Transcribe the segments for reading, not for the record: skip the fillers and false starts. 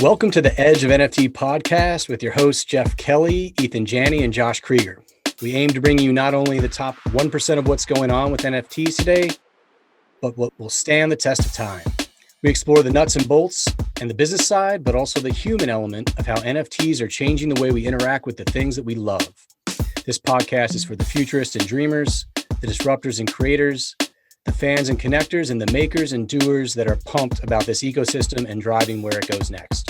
Welcome to the Edge of NFT podcast with your hosts, Jeff Kelly, Ethan Janney, and Josh Krieger. We aim to bring you not only the top 1% of what's going on with NFTs today, but what will stand the test of time. We explore the nuts and bolts and the business side, but also the human element of how NFTs are changing the way we interact with the things that we love. This podcast is for the futurists and dreamers, the disruptors and creators, the fans and connectors, and the makers and doers that are pumped about this ecosystem and driving where it goes next.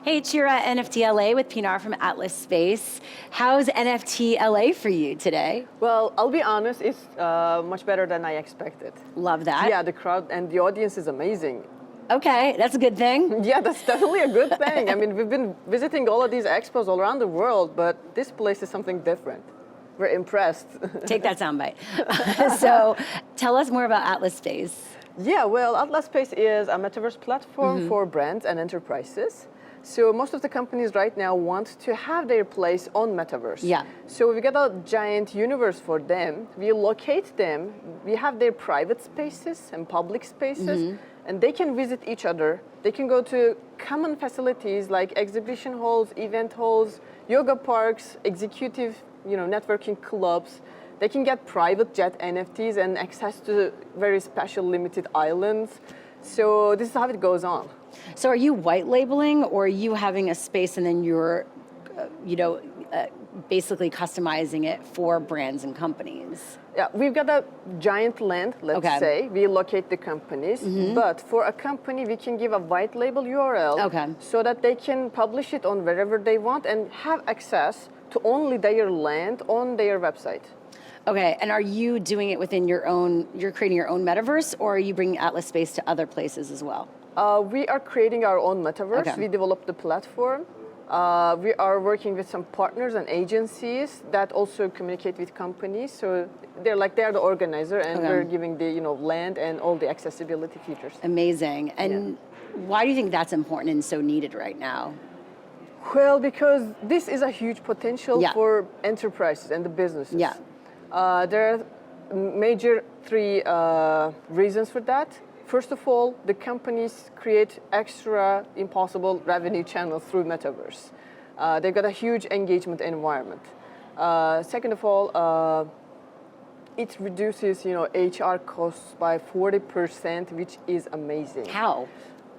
Hey, it's Chira, NFT LA with Pinar from Atlas Space. How's NFT LA for you today? Well, I'll be honest, it's much better than I expected. Love that. Yeah, the crowd and the audience is amazing. Okay, that's a good thing. Yeah, that's definitely a good thing. I mean, we've been visiting all of these expos all around the world, but this place is something different. We're impressed. Take that soundbite. So tell us more about Atlas Space. Yeah, well, Atlas Space is a metaverse platform for brands and enterprises. So most of the companies right now want to have their place on metaverse. Yeah. So we got a giant universe for them. We locate them. We have their private spaces and public spaces, and they can visit each other. They can go to common facilities like exhibition halls, event halls, yoga parks, executive, networking clubs. They can get private jet NFTs and access to very special limited islands. So this is how it goes on. So are you white labeling, or are you having a space and then you're, basically customizing it for brands and companies? Yeah, we've got a giant land, let's say. We locate the companies, but for a company, we can give a white label URL so that they can publish it on wherever they want and have access to only their land on their website. Okay, and are you doing it within you're creating your own metaverse, or are you bringing Atlas Space to other places as well? We are creating our own metaverse. Okay. We developed the platform. We are working with some partners and agencies that also communicate with companies. So they're the organizer, and we're giving the land and all the accessibility features. Amazing. And why do you think that's important and so needed right now? Well, because this is a huge potential for enterprises and the businesses. Yeah. There are major three reasons for that. First of all, the companies create extra impossible revenue channels through metaverse. They've got a huge engagement environment. Second of all, it reduces HR costs by 40%, which is amazing. How?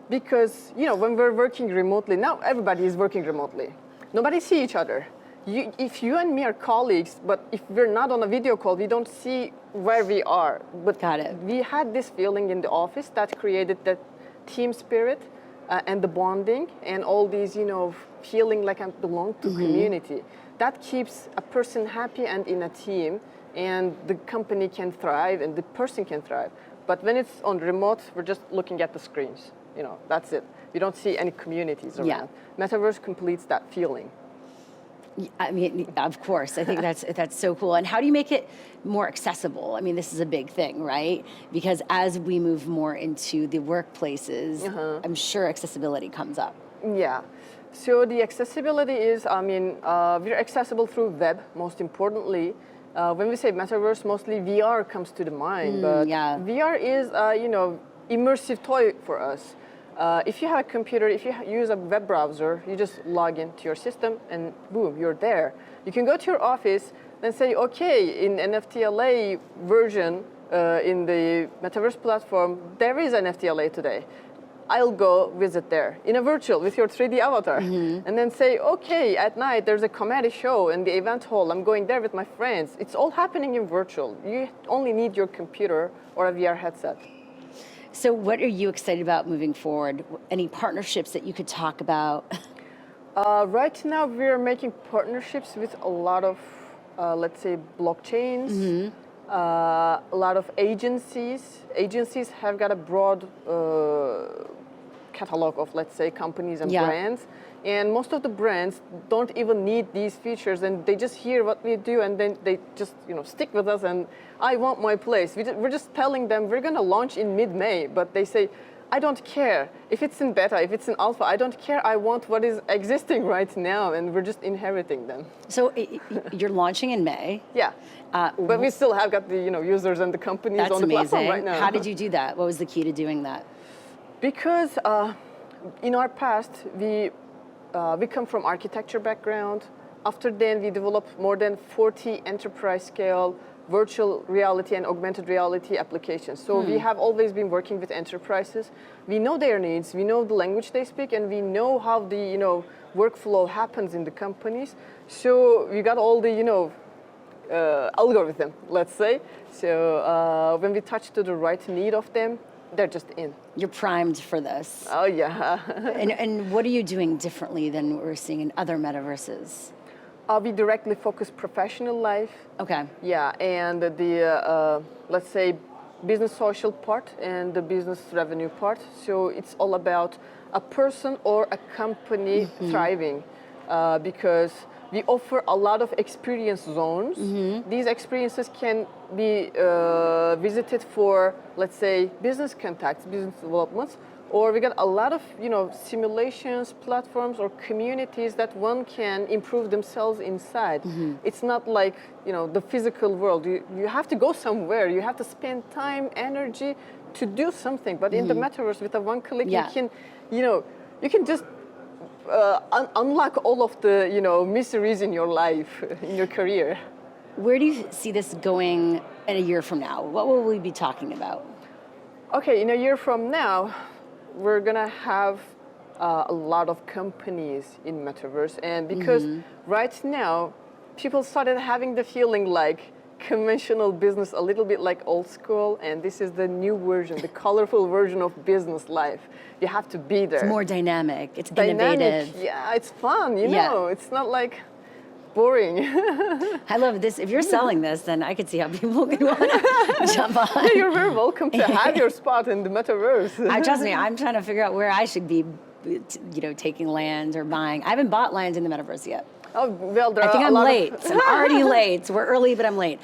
Because when we're working remotely, now everybody is working remotely. Nobody see each other. If you and me are colleagues, but if we're not on a video call, we don't see where we are. But Got it. We had this feeling in the office that created that team spirit and the bonding and all these, feeling like I belong to community. That keeps a person happy and in a team, and the company can thrive and the person can thrive. But when it's on remote, we're just looking at the screens. That's it. We don't see any communities around. Yeah. Metaverse completes that feeling. I mean, of course. I think that's so cool. And how do you make it more accessible? I mean, this is a big thing, right? Because as we move more into the workplaces, I'm sure accessibility comes up. Yeah. So the accessibility is, we're accessible through web, most importantly. When we say metaverse, mostly VR comes to the mind. But VR is, immersive toy for us. If you have a computer, if you use a web browser, you just log into your system and boom, you're there. You can go to your office and say, okay, in NFTLA version, in the Metaverse platform, there is NFTLA today. I'll go visit there in a virtual with your 3D avatar. And then say, okay, at night there's a comedy show in the event hall. I'm going there with my friends. It's all happening in virtual. You only need your computer or a VR headset. So what are you excited about moving forward? Any partnerships that you could talk about? Right now, we're making partnerships with a lot of, let's say, blockchains, a lot of agencies. Agencies have got a broad catalog of, let's say, companies and brands. And most of the brands don't even need these features, and they just hear what we do, and then they just stick with us. And I want my place. We're just telling them we're going to launch in mid-May, but they say, I don't care if it's in beta, if it's in alpha. I don't care. I want what is existing right now, and we're just inheriting them. So you're launching in May. Yeah, but we still have got the users and the companies on the platform right now. How did you do that? What was the key to doing that? Because in our past we come from architecture background. After then, we developed more than 40 enterprise scale virtual reality and augmented reality applications. So we have always been working with enterprises. We know their needs, we know the language they speak, and we know how the workflow happens in the companies. So we got all the algorithm, let's say. So when we touch to the right need of them, they're just in. You're primed for this. Oh yeah. and what are you doing differently than what we're seeing in other metaverses? We directly focus professional life. Okay. Yeah, and the let's say business social part and the business revenue part. So it's all about a person or a company thriving, because we offer a lot of experience zones. These experiences can be visited for, let's say, business contacts, business developments, or we got a lot of simulations, platforms, or communities that one can improve themselves inside. It's not like the physical world. You have to go somewhere. You have to spend time, energy to do something. But in the metaverse, with a one click, you can just unlock all of the miseries in your life, in your career. Where do you see this going in a year from now? What will we be talking about? Okay, in a year from now, we're gonna have a lot of companies in metaverse, and because right now people started having the feeling like conventional business a little bit like old school, and this is the new version, the colorful version of business life. You have to be there. It's more dynamic. It's dynamic. Innovative. Yeah, it's fun. You know, it's not like boring. I love this. If you're selling this, then I could see how people could want to jump on. Yeah, you're very welcome to have your spot in the metaverse. Trust me, I'm trying to figure out where I should be, taking land or buying. I haven't bought land in the metaverse yet. Oh, well, I think I'm late. I'm already late. We're early, but I'm late.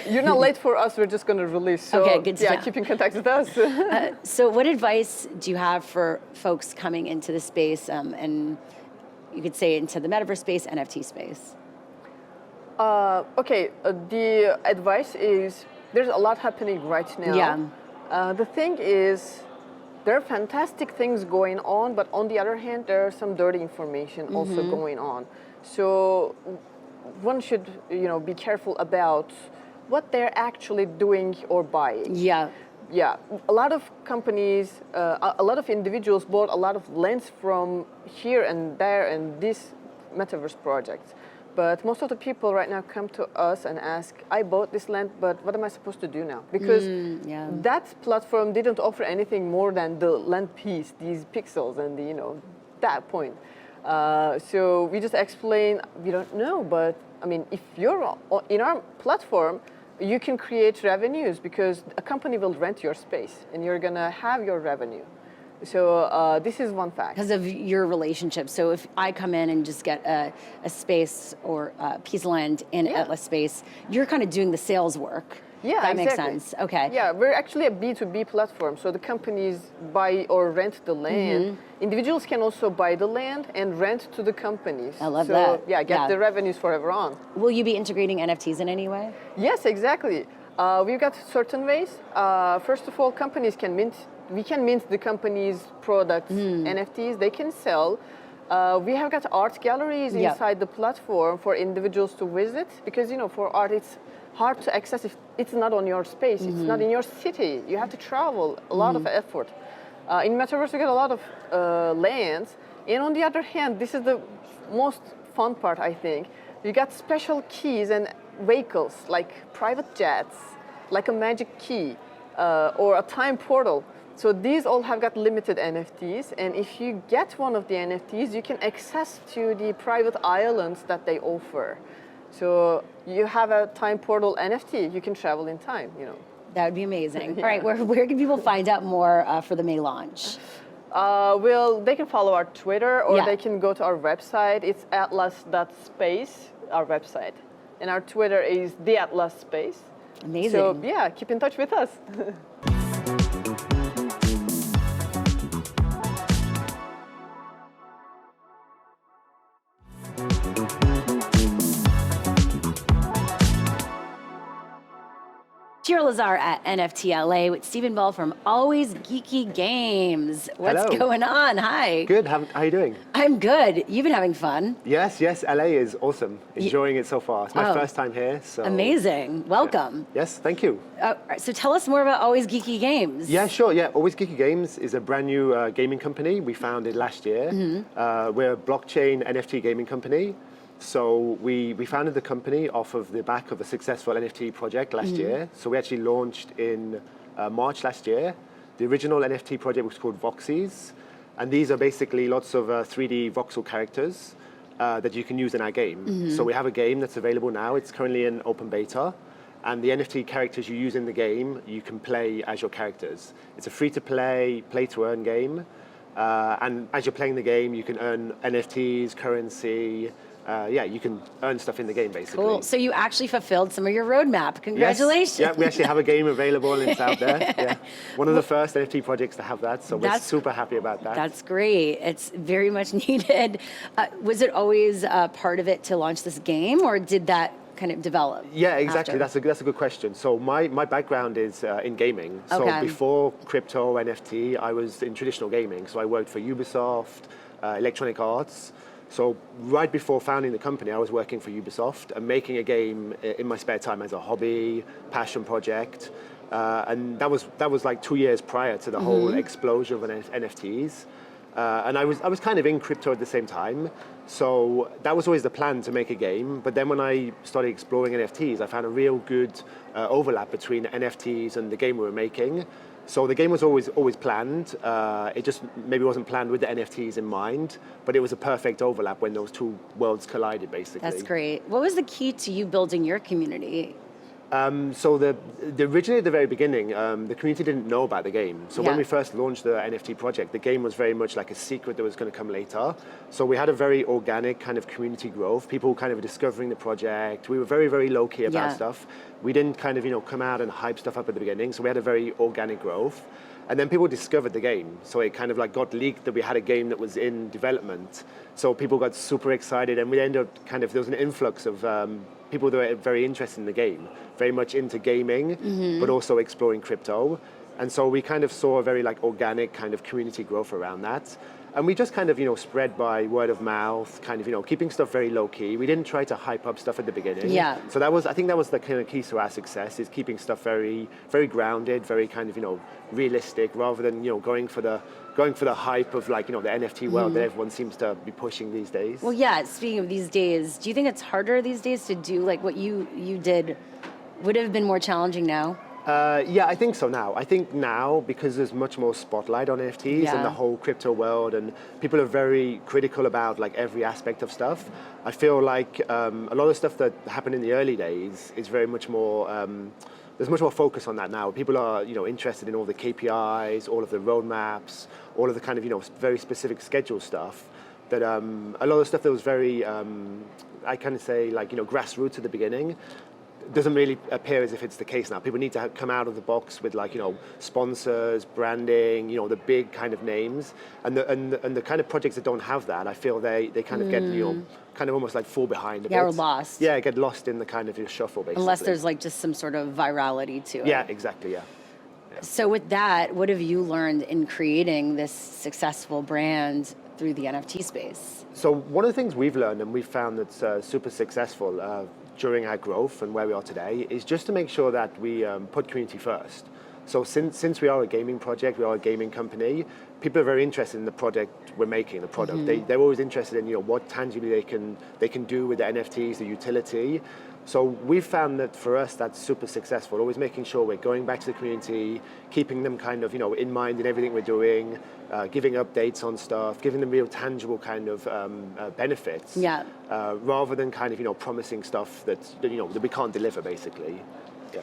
You're not late for us. We're just going to release. So, okay, good stuff. Yeah, keep in contact with us. So what advice do you have for folks coming into the space, and you could say into the metaverse space, NFT space? Okay, the advice is there's a lot happening right now. Yeah. The thing is, there are fantastic things going on, but on the other hand, there are some dirty information also going on. So one should, be careful about what they're actually doing or buying. Yeah. Yeah, a lot of companies, a lot of individuals bought a lot of lands from here and there and these metaverse projects. But most of the people right now come to us and ask, I bought this land, but what am I supposed to do now? Because that platform didn't offer anything more than the land piece, these pixels and that point. So we just explain, we don't know, but I mean, if you're in our platform, you can create revenues because a company will rent your space and you're gonna have your revenue. So this is one fact. Because of your relationship. So if I come in and just get a space or a piece of land in Atlas Space, you're kind of doing the sales work. Yeah, that makes exactly. sense. Okay. Yeah, we're actually a B2B platform. So the companies buy or rent the land. Individuals can also buy the land and rent to the companies. I love that. Yeah, get the revenues forever on. Will you be integrating NFTs in any way? Yes, exactly. We've got certain ways. First of all, companies can mint. We can mint the company's products, NFTs. They can sell. We have got art galleries inside the platform for individuals to visit because for art it's hard to access if it's not on your space. It's not in your city. You have to travel a lot of effort. In Metaverse, we get a lot of lands. And on the other hand, this is the most fun part, I think. You got special keys and vehicles like private jets, like a magic key or a time portal. So these all have got limited NFTs, and if you get one of the NFTs, you can access to the private islands that they offer. So you have a time portal NFT, you can travel in time, That would be amazing. All right, where can people find out more for the May launch? Well, they can follow our Twitter, or they can go to our website. It's atlas.space, our website. And our Twitter is @theatlasspace. Amazing. So yeah, keep in touch with us. Shira Lazar at NFT LA with Stephen Ball from Always Geeky Games. What's Hello. going on? Hi. Good. How are you doing? I'm good. You've been having fun. Yes. LA is awesome. Enjoying it so far. It's my first time here. So Amazing. Welcome. Yes. Thank you. So tell us more about Always Geeky Games. Yeah, sure. Yeah, Always Geeky Games is a brand new gaming company we founded last year. We're a blockchain NFT gaming company. So we founded the company off of the back of a successful NFT project last year. So we actually launched in March last year. The original NFT project was called Voxies. And these are basically lots of 3D voxel characters that you can use in our game. So we have a game that's available now. It's currently in open beta. And the NFT characters you use in the game, you can play as your characters. It's a free-to-play, play-to-earn game. And as you're playing the game, you can earn NFTs, currency. You can earn stuff in the game, basically. Cool. So you actually fulfilled some of your roadmap. Congratulations. Yes. Yeah, we actually have a game available and it's out there. Yeah. One of the first NFT projects to have that, so we're super happy about that. That's great. It's very much needed. Was it always part of it to launch this game, or did that kind of develop? Yeah, exactly. After? That's a good question. So my background is in gaming. So before crypto, NFT, I was in traditional gaming. So I worked for Ubisoft, Electronic Arts. So right before founding the company, I was working for Ubisoft and making a game in my spare time as a hobby, passion project. And that was like 2 years prior to the whole explosion of NFTs. And I was kind of in crypto at the same time. So that was always the plan, to make a game. But then when I started exploring NFTs, I found a real good overlap between NFTs and the game we were making. So the game was always planned. It just maybe wasn't planned with the NFTs in mind, but it was a perfect overlap when those two worlds collided, basically. That's great. What was the key to you building your community? So originally at the very beginning, the community didn't know about the game. So when we first launched the NFT project, the game was very much like a secret that was going to come later. So we had a very organic kind of community growth. People kind of discovering the project. We were very, very low key about stuff. We didn't kind of, come out and hype stuff up at the beginning. So we had a very organic growth. And then people discovered the game. So it kind of like got leaked that we had a game that was in development. So people got super excited, and we ended up there was an influx of people that were very interested in the game, very much into gaming, but also exploring crypto. And so we kind of saw a very organic kind of community growth around that. And we just kind of, spread by word of mouth, kind of, keeping stuff very low key. We didn't try to hype up stuff at the beginning. Yeah. So I think that was the kind of key to our success, is keeping stuff very, very grounded, very kind of, realistic, rather than, going for the hype of the NFT world that everyone seems to be pushing these days. Well, yeah, speaking of these days, do you think it's harder these days to do what you did? Would it have been more challenging now? I think so now. I think now, because there's much more spotlight on NFTs and the whole crypto world, and people are very critical about every aspect of stuff, I feel like a lot of stuff that happened in the early days is very much more, there's much more focus on that now. People are, interested in all the KPIs, all of the roadmaps, all of the kind of, very specific schedule stuff. That a lot of stuff that was very, I kind of say grassroots at the beginning, doesn't really appear as if it's the case now. People need to come out of the box with sponsors, branding, the big kind of names, and the kind of projects that don't have that, I feel they kind of get kind of almost fall behind a bit. Or lost. Yeah, get lost in the kind of shuffle, basically. Unless there's just some sort of virality to it. Yeah, exactly. Yeah. So with that, what have you learned in creating this successful brand through the NFT space? So one of the things we've learned, and we've found that's super successful during our growth and where we are today, is just to make sure that we put community first. So since we are a gaming project, we are a gaming company, people are very interested in the project we're making, the product. They're always interested in what tangibly they can do with the NFTs, the utility. So we've found that for us, that's super successful, always making sure we're going back to the community, keeping them kind of, in mind in everything we're doing, giving updates on stuff, giving them real tangible kind of benefits, rather than kind of, promising stuff that we can't deliver, basically. Yeah.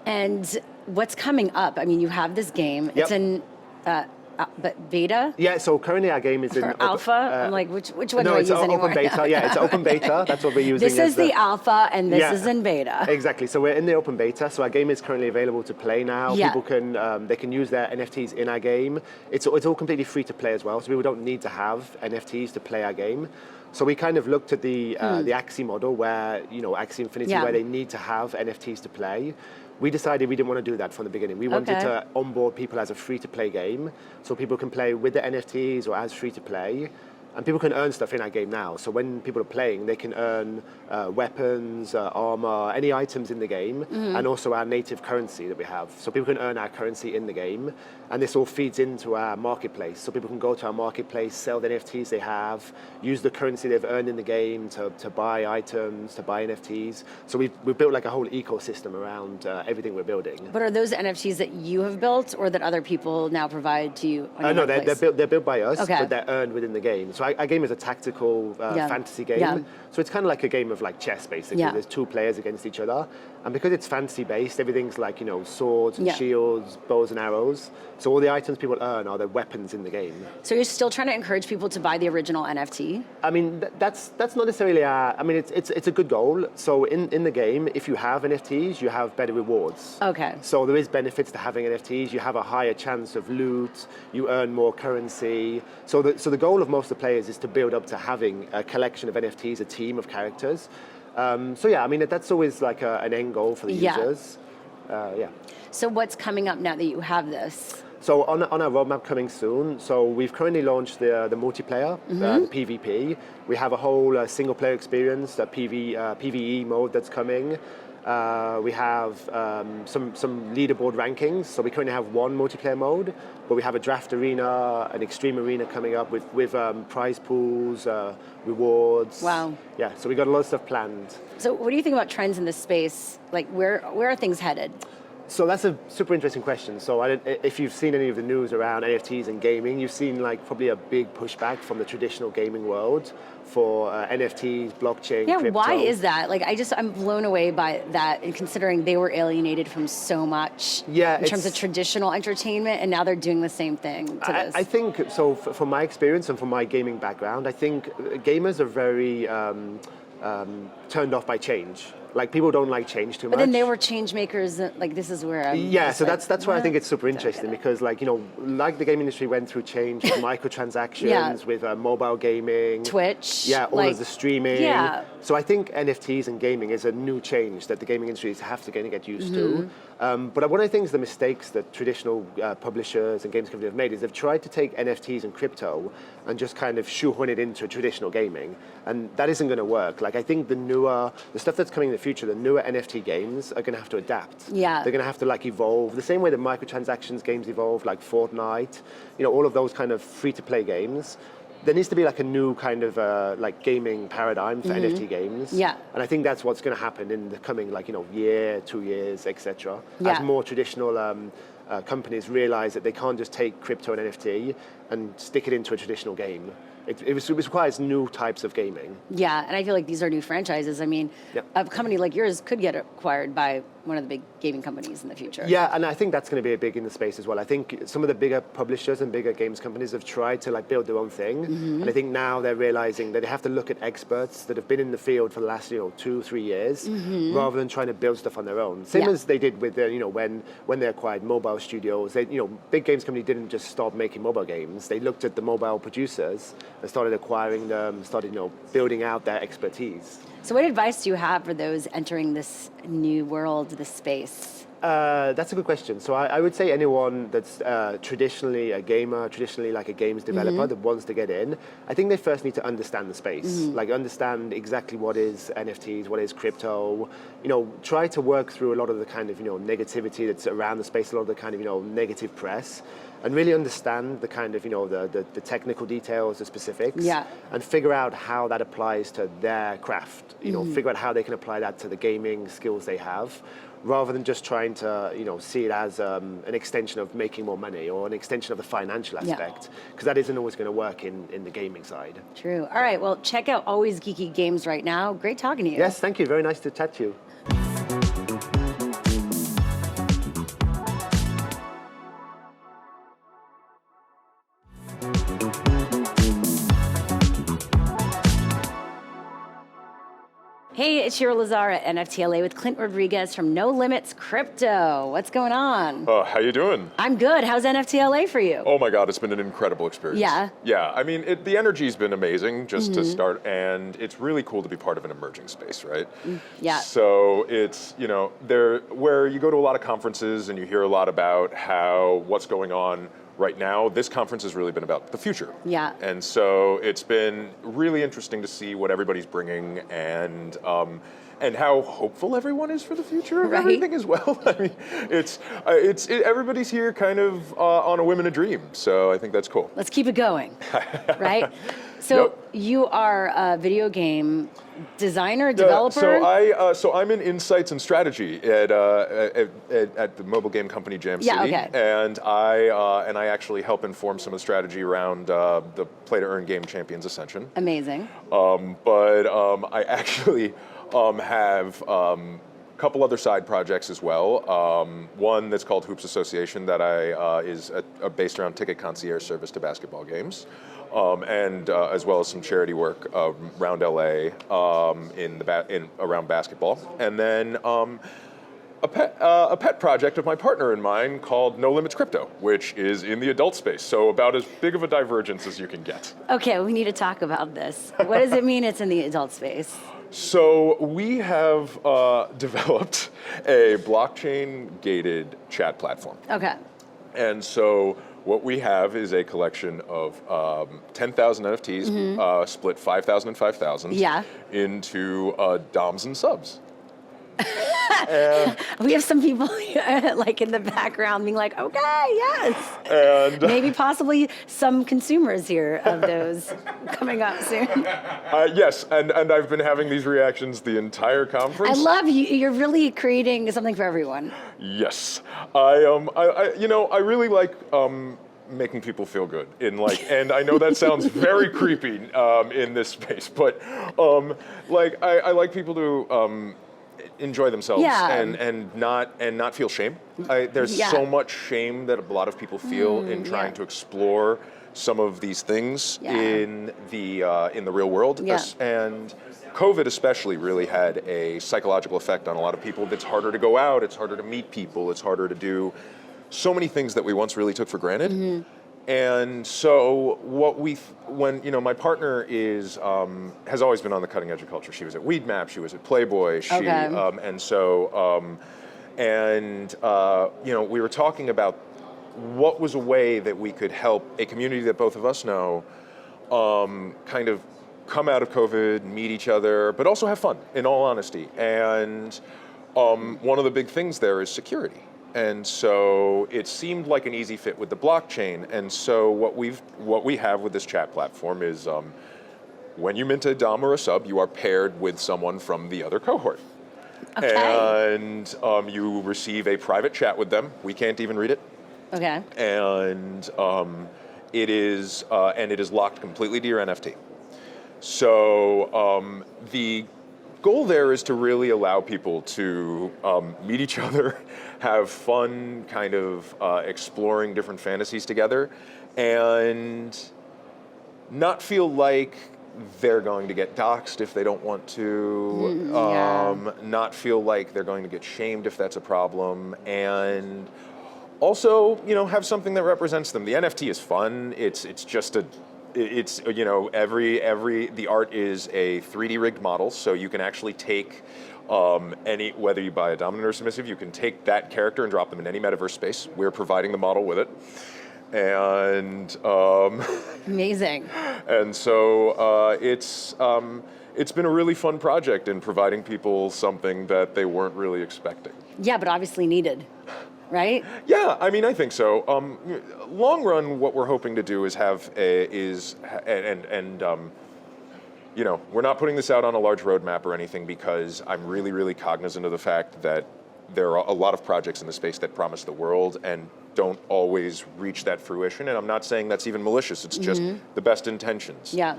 And what's coming up? I mean, you have this game. It's in but beta? Yeah, so currently our game is in alpha. I'm like, which one do I use open anymore? beta. Yeah, it's open beta. That's what we're using. This is the alpha, and this is in beta. Exactly. So we're in the open beta. So our game is currently available to play now. Yeah. People can they can use their NFTs in our game. It's all completely free to play as well. So people don't need to have NFTs to play our game. So we kind of looked at the Axie model where, Axie Infinity, where they need to have NFTs to play. We decided we didn't want to do that from the beginning. We wanted to onboard people as a free-to-play game, so people can play with the NFTs or as free-to-play. And people can earn stuff in our game now. So when people are playing, they can earn weapons, armor, any items in the game, and also our native currency that we have. So people can earn our currency in the game, and this all feeds into our marketplace. So people can go to our marketplace, sell the NFTs they have, use the currency they've earned in the game to buy items, to buy NFTs. So we've built like a whole ecosystem around everything we're building. But are those NFTs that you have built, or that other people now provide to you? No, they're built by us, but they're earned within the game. So our game is a tactical fantasy game. Yeah. So it's kind of like a game of like chess, basically. Yeah. There's two players against each other. And because it's fantasy-based, everything's like, swords and shields, bows and arrows. So all the items people earn are the weapons in the game. So you're still trying to encourage people to buy the original NFT? I mean, that's not necessarily it's a good goal. So in the game, if you have NFTs, you have better rewards. Okay. So there is benefits to having NFTs. You have a higher chance of loot. You earn more currency. So the goal of most of the players is to build up to having a collection of NFTs, a team of characters. That's always like an end goal for the users. So what's coming up now that you have this? So on our roadmap coming soon, so we've currently launched the multiplayer, the PvP. We have a whole single player experience, the PvE mode that's coming. We have some leaderboard rankings. So we currently have one multiplayer mode, but we have a draft arena, an extreme arena coming up with prize pools, rewards. Wow. Yeah, so we got a lot of stuff planned. So what do you think about trends in this space? Like where are things headed? So that's a super interesting question. So if you've seen any of the news around NFTs and gaming, you've seen like probably a big pushback from the traditional gaming world for NFTs, blockchain, crypto. Why is that? Like I'm blown away by that, and considering they were alienated from so much in terms of traditional entertainment, and now they're doing the same thing to this. I think, so from my experience and from my gaming background, I think gamers are very turned off by change. Like people don't like change too much. But then they were change makers. Like this is where that's why I think it's super interesting because like the game industry went through change with microtransactions, with mobile gaming, Twitch, all of the streaming. Yeah. So I think NFTs and gaming is a new change that the gaming industry have to get used to. But one of the things, the mistakes that traditional publishers and games companies have made is they've tried to take NFTs and crypto and just kind of shoehorn it into traditional gaming, and that isn't going to work. Like I think the stuff that's coming in the future, the newer NFT games are going to have to adapt. Yeah. They're going to have to like evolve the same way that microtransactions games evolve, like Fortnite, all of those kind of free-to-play games. There needs to be like a new kind of like gaming paradigm for NFT games. Yeah. And I think that's what's going to happen in the coming year, 2 years, etc. As more traditional companies realize that they can't just take crypto and NFT and stick it into a traditional game. It requires new types of gaming. Yeah, and I feel like these are new franchises. I mean, a company like yours could get acquired by one of the big gaming companies in the future. Yeah, and I think that's going to be a big in the space as well. I think some of the bigger publishers and bigger games companies have tried to like build their own thing, and I think now they're realizing that they have to look at experts that have been in the field for the last 2-3 years, rather than trying to build stuff on their own. Same as they did with when they acquired mobile studios. Big games company didn't just stop making mobile games. They looked at the mobile producers and started acquiring them, started building out their expertise. So what advice do you have for those entering this new world, this space? That's a good question. So I would say anyone that's traditionally a gamer, traditionally like a games developer that wants to get in, I think they first need to understand the space, like understand exactly what is NFTs, what is crypto, try to work through a lot of the kind of, negativity that's around the space, a lot of the kind of, negative press, and really understand the kind of, the technical details, the specifics, and figure out how that applies to their craft, figure out how they can apply that to the gaming skills they have, rather than just trying to, see it as an extension of making more money or an extension of the financial aspect, because that isn't always going to work in the gaming side. True. All right, well, check out Always Geeky Games right now. Great talking to you. Yes, thank you. Very nice to chat to you. Hey, it's Shira Lazar at NFTLA with Clint Rodriguez from No Limits Crypto. What's going on? How you doing? I'm good. How's NFTLA for you? Oh my God, it's been an incredible experience. Yeah? Yeah, I mean, the energy's been amazing just to start, and it's really cool to be part of an emerging space, right? Yeah. So it's, where you go to a lot of conferences and you hear a lot about what's going on right now, this conference has really been about the future. Yeah. And so it's been really interesting to see what everybody's bringing and how hopeful everyone is for the future of everything as well. I mean, everybody's here kind of on a whim and a dream. So I think that's cool. Let's keep it going, right? So you are a video game designer, developer? So I'm in insights and strategy at the mobile game company Jam City. Yeah, okay. And I actually help inform some of the strategy around the Play to Earn Game Champions Ascension. Amazing. But I actually have a couple other side projects as well. One that's called Hoops Association that is based around ticket concierge service to basketball games. And as well as some charity work around LA around basketball, and then a pet project of my partner and mine called No Limits Crypto, which is in the adult space. So about as big of a divergence as you can get. Okay, we need to talk about this. What does it mean it's in the adult space? So we have developed a blockchain-gated chat platform. Okay. And so what we have is a collection of 10,000 NFTs, split 5,000 and 5,000 into DOMs and subs. We have some people like in the background being like, okay, yes. And maybe possibly some consumers here of those coming up soon. Yes, and I've been having these reactions the entire conference. I love you. You're really creating something for everyone. Yes, I really like making people feel good and I know that sounds very creepy in this space, but I like people to enjoy themselves and not feel shame. There's so much shame that a lot of people feel in trying to explore some of these things in the real world, and COVID especially really had a psychological effect on a lot of people. It's harder to go out, it's harder to meet people, it's harder to do so many things that we once really took for granted. And so when my partner has always been on the cutting edge of culture. She was at Weedmap, she was at Playboy, we were talking about what was a way that we could help a community that both of us know kind of come out of COVID, meet each other, but also have fun, in all honesty. And one of the big things there is security. And so it seemed like an easy fit with the blockchain. And so what we have with this chat platform is when you mint a DOM or a sub, you are paired with someone from the other cohort. Okay. And you receive a private chat with them. We can't even read it. Okay. And it is locked completely to your NFT. So the goal there is to really allow people to meet each other, have fun kind of exploring different fantasies together, and not feel like they're going to get doxxed if they don't want to, not feel like they're going to get shamed if that's a problem, and also, have something that represents them. The NFT is fun. The art is a 3D rigged model, so you can actually take whether you buy a dominant or submissive, you can take that character and drop them in any metaverse space. We're providing the model with it. And amazing. And so it's been a really fun project in providing people something that they weren't really expecting. Yeah, but obviously needed. Right? Yeah, I mean, I think so. Long run, what we're hoping to do is we're not putting this out on a large roadmap or anything because I'm really, really cognizant of the fact that there are a lot of projects in the space that promise the world and don't always reach that fruition. And I'm not saying that's even malicious. It's just the best intentions. Yeah.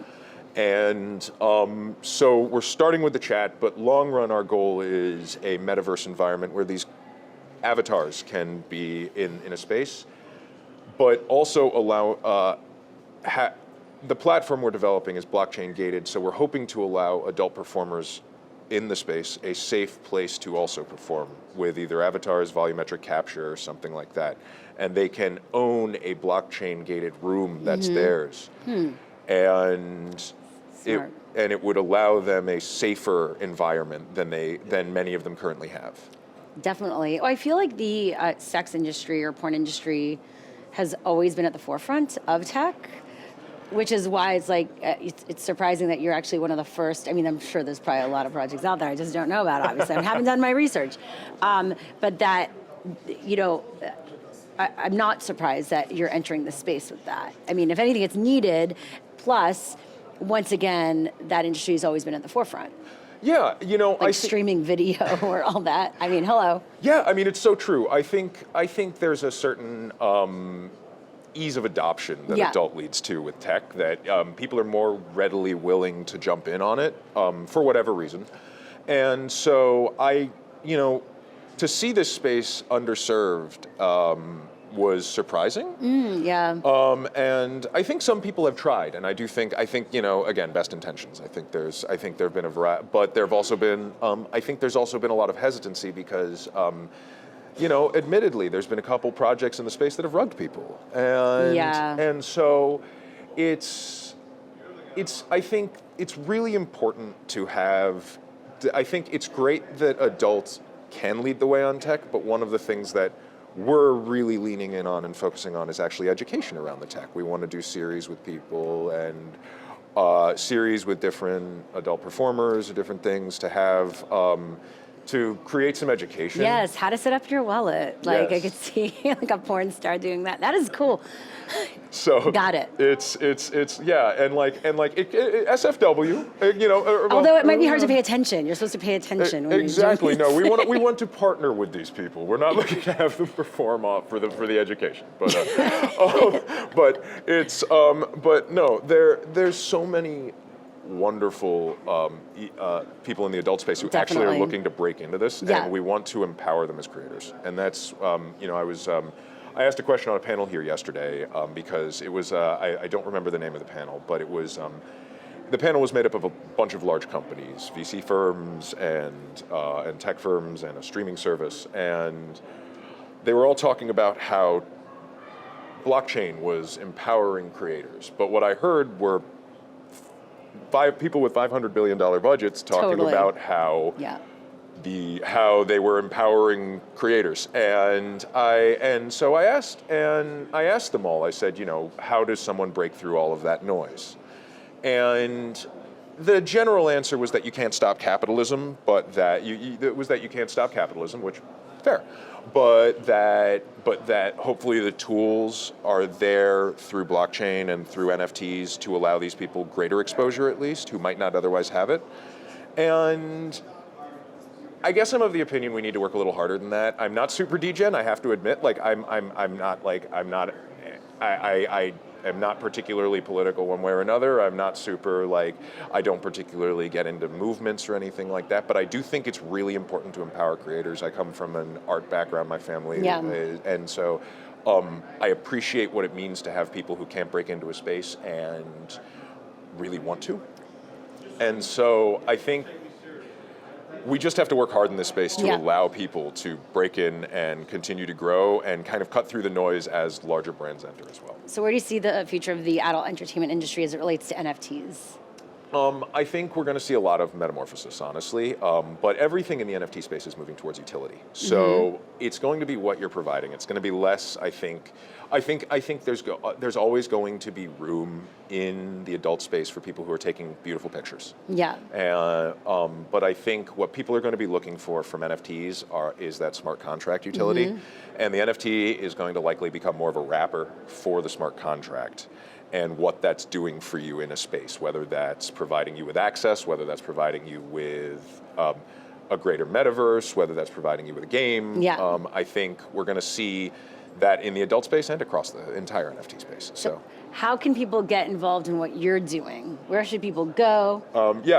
And so we're starting with the chat, but long run, our goal is a metaverse environment where these avatars can be in a space, but also allow, the platform we're developing is blockchain gated, so we're hoping to allow adult performers in the space a safe place to also perform with either avatars, volumetric capture, or something like that. And they can own a blockchain gated room that's theirs. And it would allow them a safer environment than many of them currently have. Definitely. Oh, I feel like the sex industry or porn industry has always been at the forefront of tech, which is why it's like, it's surprising that you're actually one of the first. I mean, I'm sure there's probably a lot of projects out there I just don't know about, obviously. I haven't done my research. But that, you know, I'm not surprised that you're entering the space with that. I mean, if anything, it's needed. Plus, once again, that industry has always been at the forefront. Yeah, you know, like streaming video or all that. I mean, hello. Yeah, I mean, it's so true. I think there's a certain ease of adoption that adult leads to with tech that people are more readily willing to jump in on it for whatever reason. And so to see this space underserved was surprising. And I think some people have tried, and I think again, best intentions. I think there've been a variety, but there've also been I think there's also been a lot of hesitancy because admittedly, there's been a couple projects in the space that have rugged people, and so I think it's really important to have. I think it's great that adults can lead the way on tech, but one of the things that we're really leaning in on and focusing on is actually education around the tech. We want to do series with people and series with different adult performers or different things to have to create some education. Yes, how to set up your wallet. Like I could see like a porn star doing that. That is cool. So got it. It's and SFW, although it might be hard to pay attention. You're supposed to pay attention when exactly. No, we want to partner with these people. We're not looking to have them perform for the education, but but no, there's so many wonderful people in the adult space who actually are looking to break into this, and we want to empower them as creators. And that's I asked a question on a panel here yesterday because it was I don't remember the name of the panel, but it was the panel was made up of a bunch of large companies, VC firms and tech firms and a streaming service, and they were all talking about how blockchain was empowering creators. But what I heard were people with $500 billion budgets talking about how how they were empowering creators, and so I asked them all. I said, how does someone break through all of that noise? And the general answer was that you can't stop capitalism, but that you can't stop capitalism, which fair, but that hopefully the tools are there through blockchain and through NFTs to allow these people greater exposure, at least, who might not otherwise have it. And I guess I'm of the opinion we need to work a little harder than that. I'm not super degen, I have to admit. Like I am not particularly political one way or another. I'm not super I don't particularly get into movements or anything like that. But I do think it's really important to empower creators. I come from an art background, my family, and so I appreciate what it means to have people who can't break into a space and really want to. And so I think we just have to work hard in this space to allow people to break in and continue to grow and kind of cut through the noise as larger brands enter as well. So where do you see the future of the adult entertainment industry as it relates to NFTs? I think we're going to see a lot of metamorphosis, honestly, but everything in the NFT space is moving towards utility. So it's going to be what you're providing. It's going to be less, I think there's always going to be room in the adult space for people who are taking beautiful pictures. But I think what people are going to be looking for from NFTs is that smart contract utility, and the NFT is going to likely become more of a wrapper for the smart contract and what that's doing for you in a space, whether that's providing you with access, whether that's providing you with a greater metaverse, whether that's providing you with a game. I think we're going to see that in the adult space and across the entire NFT space. So how can people get involved in what you're doing? Where should people go?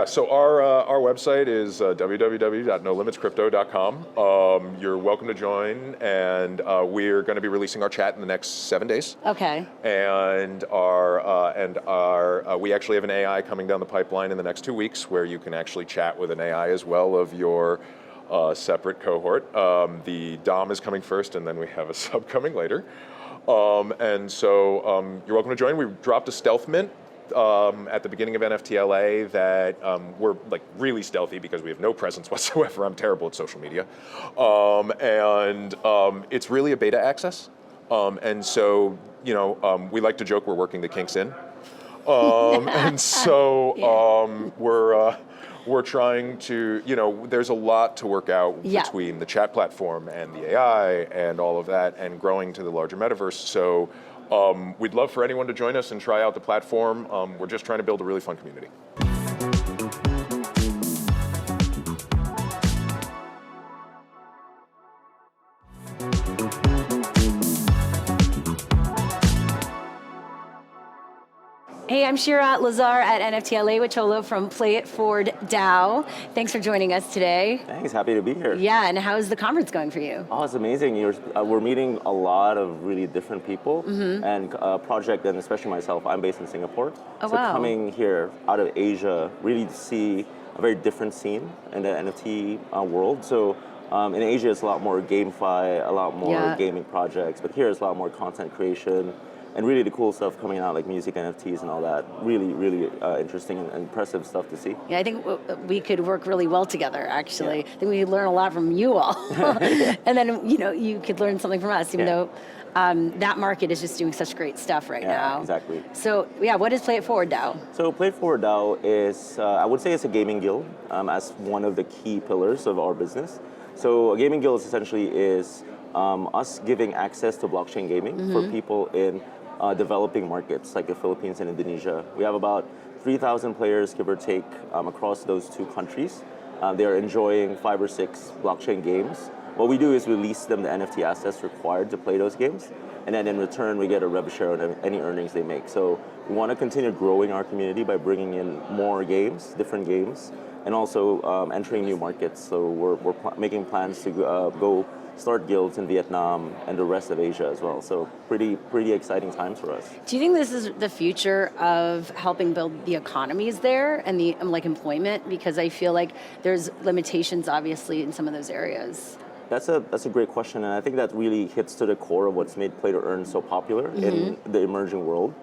So our website is www.nolimitscrypto.com. You're welcome to join, and we're going to be releasing our chat in the next 7 days. Okay. And we actually have an AI coming down the pipeline in the next 2 weeks, where you can actually chat with an AI as well of your separate cohort. The DOM is coming first, and then we have a sub coming later. You're welcome to join. We dropped a stealth mint at the beginning of NFTLA that we're like really stealthy because we have no presence whatsoever. I'm terrible at social media. It's really a beta access. We like to joke we're working the kinks in. We're trying to, there's a lot to work out between the chat platform and the AI and all of that and growing to the larger metaverse. So we'd love for anyone to join us and try out the platform. We're just trying to build a really fun community. Hey, I'm Shira Lazar at NFTLA with Cholo from Play It Forward DAO. Thanks for joining us today. Thanks, happy to be here. Yeah, and how's the conference going for you? Oh, it's amazing. We're meeting a lot of really different people and project, and especially myself, I'm based in Singapore. Oh, wow. Coming here out of Asia, really to see a very different scene in the NFT world. So in Asia, it's a lot more GameFi, a lot more gaming projects, but here it's a lot more content creation, and really the cool stuff coming out, like music, NFTs and all that. Really, really interesting and impressive stuff to see. Yeah, I think we could work really well together, actually. Yeah. I think we could learn a lot from you all. And then, you could learn something from us, even though that market is just doing such great stuff right now. Exactly. So, what is Play It Forward DAO? So Play It Forward DAO is, I would say it's a gaming guild as one of the key pillars of our business. So a gaming guild essentially is us giving access to blockchain gaming for people in developing markets like the Philippines and Indonesia. We have about 3,000 players, give or take, across those two countries. They are enjoying 5 or 6 blockchain games. What we do is release them the NFT assets required to play those games, and then in return we get a rev share on any earnings they make. So we want to continue growing our community by bringing in more games, different games, and also entering new markets. So we're making plans to go start guilds in Vietnam and the rest of Asia as well. So pretty exciting times for us. Do you think this is the future of helping build the economies there and the employment? Because I feel like there's limitations obviously in some of those areas. That's a great question, and I think that really hits to the core of what's made Play to Earn so popular in the emerging world.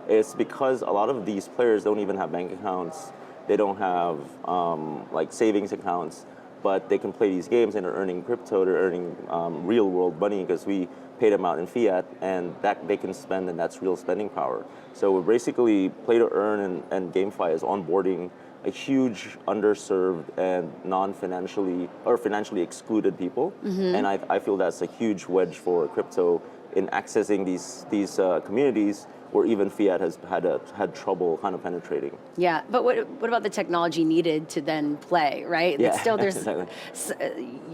It's because a lot of these players don't even have bank accounts. They don't have like savings accounts, but they can play these games and they're earning crypto, they're earning real world money because we pay them out in fiat, and that they can spend, and that's real spending power. So we're basically, Play to Earn and GameFi is onboarding a huge underserved and financially excluded people, and I feel that's a huge wedge for crypto in accessing these communities where even fiat has had trouble kind of penetrating. Yeah, but what about the technology needed to then play, right? Yeah, still, exactly.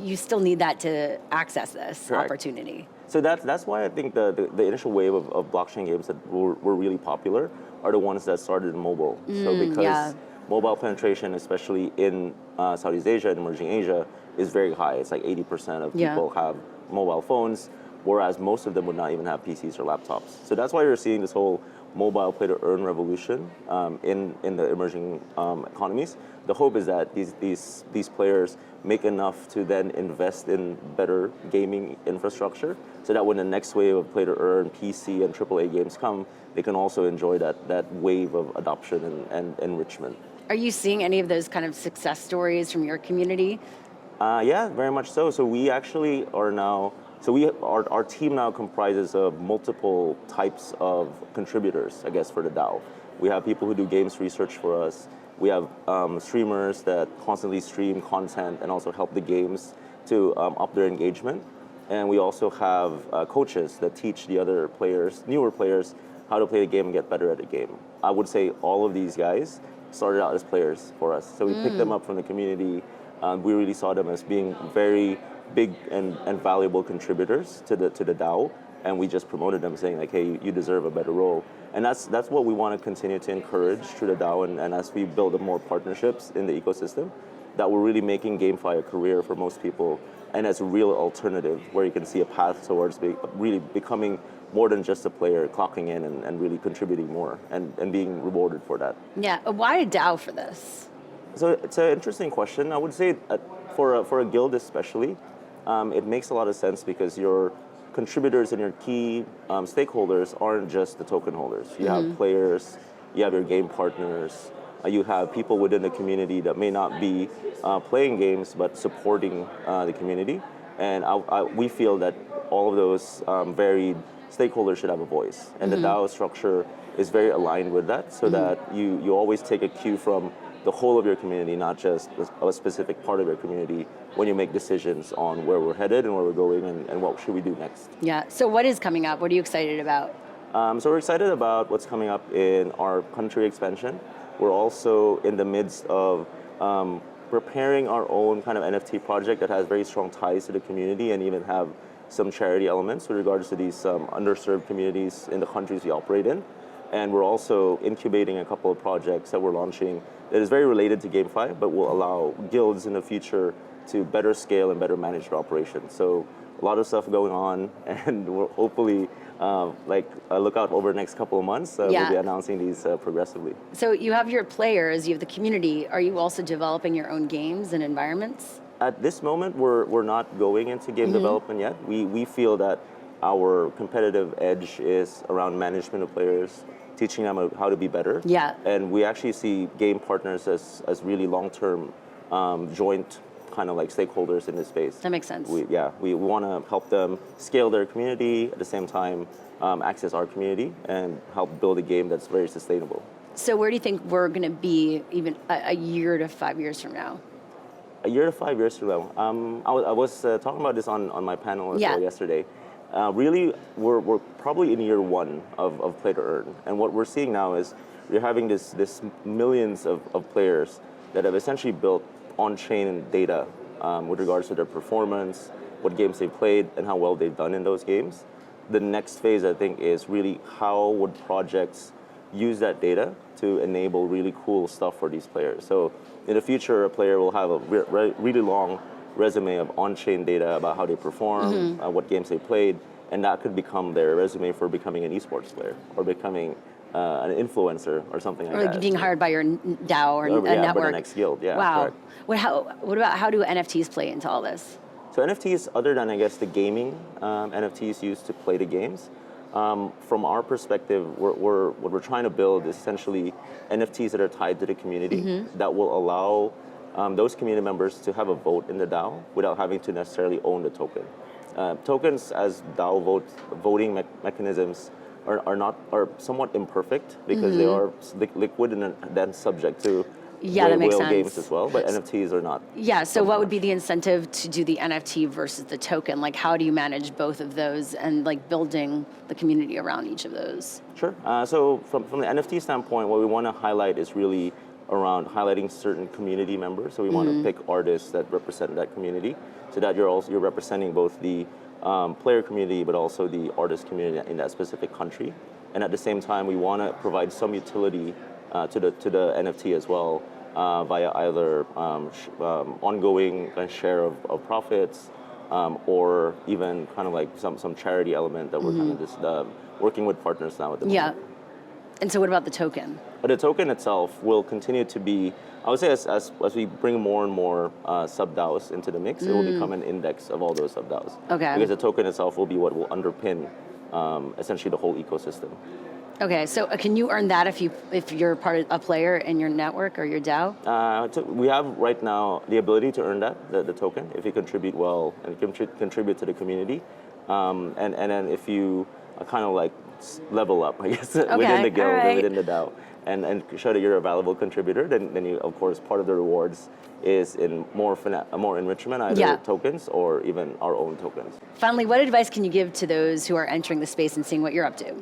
You still need that to access this Correct. opportunity. So that's why I think the initial wave of blockchain games that were really popular are the ones that started in mobile. So because mobile penetration, especially in Southeast Asia and emerging Asia, is very high. It's like 80% of people have mobile phones, whereas most of them would not even have PCs or laptops. So that's why you're seeing this whole mobile Play to Earn revolution in the emerging economies. The hope is that these players make enough to then invest in better gaming infrastructure, so that when the next wave of Play to Earn, PC, and AAA games come, they can also enjoy that wave of adoption and enrichment. Are you seeing any of those kind of success stories from your community? Yeah, very much so. So we actually are now. So our team now comprises of multiple types of contributors, I guess, for the DAO. We have people who do games research for us. We have streamers that constantly stream content and also help the games to up their engagement. And we also have coaches that teach the other players, newer players, how to play the game and get better at the game. I would say all of these guys started out as players for us. So we picked them up from the community. We really saw them as being very big and valuable contributors to the DAO, and we just promoted them, saying like, hey, you deserve a better role. And that's what we want to continue to encourage through the DAO, and as we build up more partnerships in the ecosystem, that we're really making GameFi a career for most people, and as a real alternative where you can see a path towards really becoming more than just a player, clocking in and really contributing more and being rewarded for that. Yeah, why a DAO for this? So it's an interesting question. I would say for a guild especially, it makes a lot of sense because your contributors and your key stakeholders aren't just the token holders. You have players, you have your game partners, you have people within the community that may not be playing games but supporting the community. And we feel that all of those varied stakeholders should have a voice. And the DAO structure is very aligned with that, so that you always take a cue from the whole of your community, not just a specific part of your community, when you make decisions on where we're headed and where we're going and what should we do next. Yeah, so what is coming up? What are you excited about? So we're excited about what's coming up in our country expansion. We're also in the midst of preparing our own kind of NFT project that has very strong ties to the community and even have some charity elements with regards to these underserved communities in the countries we operate in. And we're also incubating a couple of projects that we're launching that is very related to GameFi, but will allow guilds in the future to better scale and better manage their operations. So a lot of stuff going on, and we'll hopefully look out over the next couple of months. We'll be announcing these progressively. So you have your players, you have the community. Are you also developing your own games and environments? At this moment, we're not going into game development yet. We feel that our competitive edge is around management of players, teaching them how to be better. Yeah. And we actually see game partners as really long-term joint kind of like stakeholders in this space. That makes sense. We want to help them scale their community, at the same time access our community and help build a game that's very sustainable. So where do you think we're going to be even a year to 5 years from now? A year to 5 years from now. I was talking about this on my panel as well yesterday. Really, we're probably in year one of play to earn. And what we're seeing now is you're having this millions of players that have essentially built on-chain data with regards to their performance, what games they've played, and how well they've done in those games. The next phase, I think, is really how would projects use that data to enable really cool stuff for these players. So in the future, a player will have a really long resume of on-chain data about how they perform, what games they played, and that could become their resume for becoming an esports player or becoming an influencer or something like that. Or being hired by your DAO or a network. By the next guild, Wow. Correct. What about how do NFTs play into all this? So NFTs, other than I guess the gaming NFTs used to play the games, from our perspective, what we're trying to build is essentially NFTs that are tied to the community that will allow those community members to have a vote in the DAO without having to necessarily own the token. Tokens as DAO voting mechanisms are somewhat imperfect because they are liquid and then subject to that makes sense. games as well, but NFTs are not. Yeah, so what would be the incentive to do the NFT versus the token? Like, how do you manage both of those and like building the community around each of those? Sure. So from the NFT standpoint, what we want to highlight is really around highlighting certain community members. So we want to pick artists that represent that community, so that you're representing both the player community, but also the artist community in that specific country. And at the same time, we want to provide some utility to the NFT as well via either ongoing share of profits or even kind of like some charity element that we're kind of just working with partners now at the moment. Yeah. And so what about the token? But the token itself will continue to be, I would say as we bring more and more sub-DAOs into the mix, it will become an index of all those sub-DAOs. Okay. Because the token itself will be what will underpin essentially the whole ecosystem. Okay, so can you earn that if you're a player in your network or your DAO? We have right now the ability to earn the token, if you contribute well and contribute to the community. And then if you kind of like level up, I guess, within the guild or within the DAO, and show that you're a valuable contributor, then you, of course, part of the rewards is in more enrichment, either tokens or even our own tokens. Finally, what advice can you give to those who are entering the space and seeing what you're up to?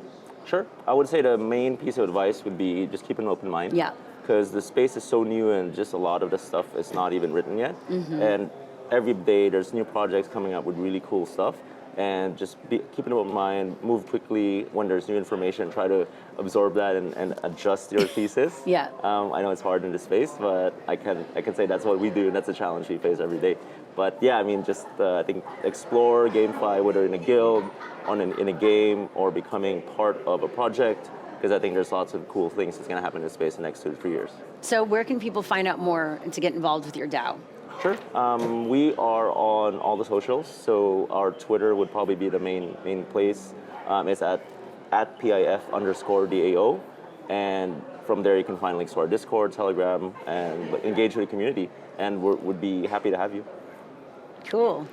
Sure. I would say the main piece of advice would be just keep an open mind. Yeah. Because the space is so new and just a lot of the stuff is not even written yet. And every day there's new projects coming up with really cool stuff. and just keep an open mind, move quickly when there's new information, try to absorb that and adjust your thesis. Yeah. I know it's hard in this space, but I can say that's what we do, and that's a challenge we face every day. But yeah, I mean, just I think explore, gamify, whether in a guild, in a game, or becoming part of a project, because I think there's lots of cool things that's going to happen in this space in the next 2 to 3 years. So where can people find out more and to get involved with your DAO? Sure. We are on all the socials, so our Twitter would probably be the main place. It's at PIF_DAO, and from there you can find links to our Discord, Telegram, and engage with the community, and would be happy to have you. Cool.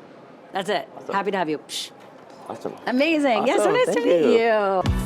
That's it. Awesome. Happy to have you. Psh. Awesome. Amazing. Yeah, so Awesome. nice to Thank meet you. you.